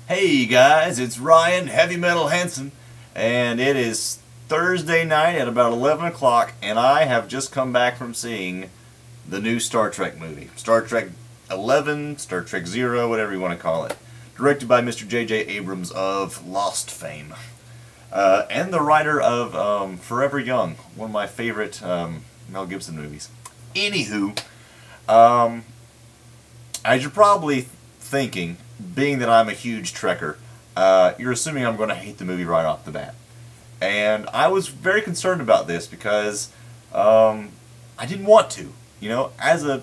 Hey guys, it's Ryan Heavy Metal Hansen, and it is Thursday night at about 11 o'clock, and I have just come back from seeing the new Star Trek movie. Star Trek 11, Star Trek 0, whatever you want to call it. Directed by Mr. J.J. Abrams of Lost fame. And the writer of Forever Young, one of my favorite Mel Gibson movies. Anywho, as you're probably thinking, being that I'm a huge Trekker, you're assuming I'm going to hate the movie right off the bat. And I was very concerned about this because I didn't want to. You know, as a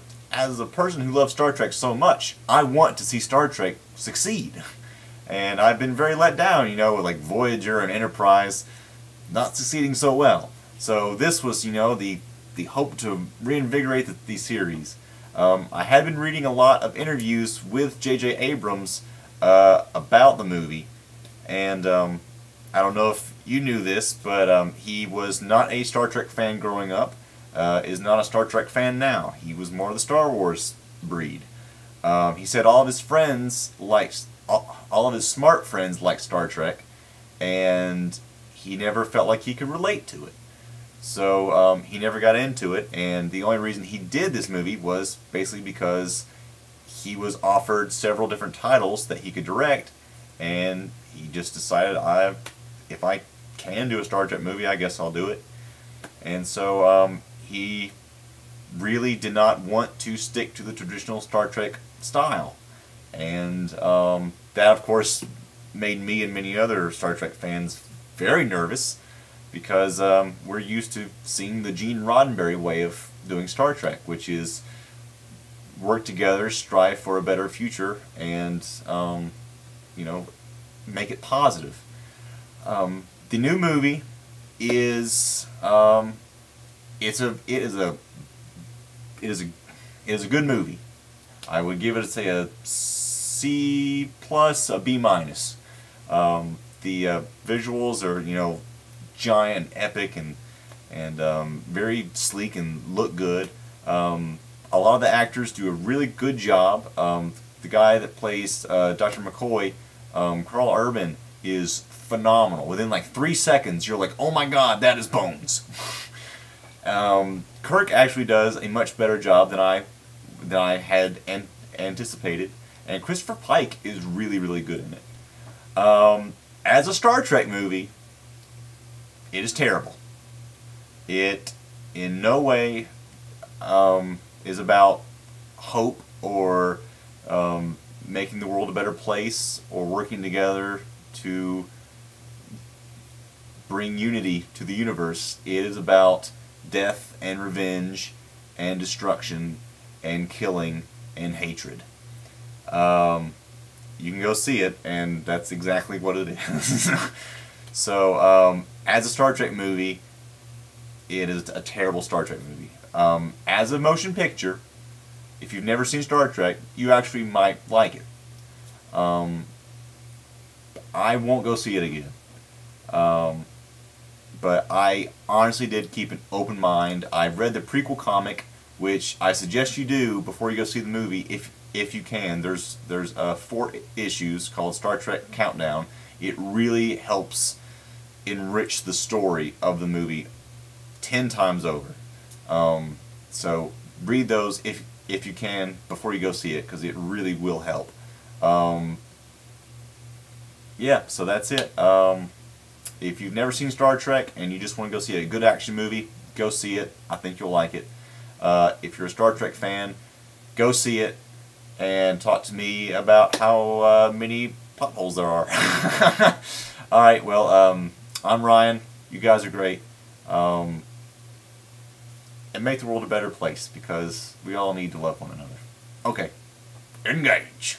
person who loves Star Trek so much, I want to see Star Trek succeed. And I've been very let down, you know, with like Voyager and Enterprise not succeeding so well. So this was, you know, the hope to reinvigorate the series. I had been reading a lot of interviews with J.J. Abrams about the movie, and I don't know if you knew this, but he was not a Star Trek fan growing up, is not a Star Trek fan now. He was more of the Star Wars breed. He said all of his friends liked, all of his smart friends liked Star Trek, and he never felt like he could relate to it. So he never got into it, and the only reason he did this movie was basically because he was offered several different titles that he could direct, and he just decided, if I can do a Star Trek movie, I guess I'll do it. And so he really did not want to stick to the traditional Star Trek style, and that of course made me and many other Star Trek fans very nervous, because we're used to seeing the Gene Roddenberry way of doing Star Trek, which is work together, strive for a better future, and you know, make it positive. The new movie is it is a good movie. I would give it, say, a C plus, a B minus. The visuals are, you know, giant, epic, and very sleek and look good. A lot of the actors do a really good job. The guy that plays Dr. McCoy, Carl Urban, is phenomenal. Within like 3 seconds, you're like, oh my god, that is Bones. Kirk actually does a much better job than I had anticipated, and Christopher Pike is really, really good in it. As a Star Trek movie, it is terrible. It in no way is about hope or making the world a better place or working together to bring unity to the universe. It is about death and revenge and destruction and killing and hatred. You can go see it, and that's exactly what it is. So, as a Star Trek movie, it is a terrible Star Trek movie. As a motion picture, if you've never seen Star Trek, you actually might like it. I won't go see it again. But I honestly did keep an open mind. I've read the prequel comic, which I suggest you do before you go see the movie, if you can. There's 4 issues called Star Trek Countdown. It really helps enrich the story of the movie 10 times over. So read those if you can before you go see it, because it really will help. Yeah, so that's it. If you've never seen Star Trek and you just want to go see a good action movie, go see it. I think you'll like it. If you're a Star Trek fan, go see it and talk to me about how many plot holes there are. Alright, well, I'm Ryan. You guys are great. And make the world a better place, because we all need to love one another. Okay, engage.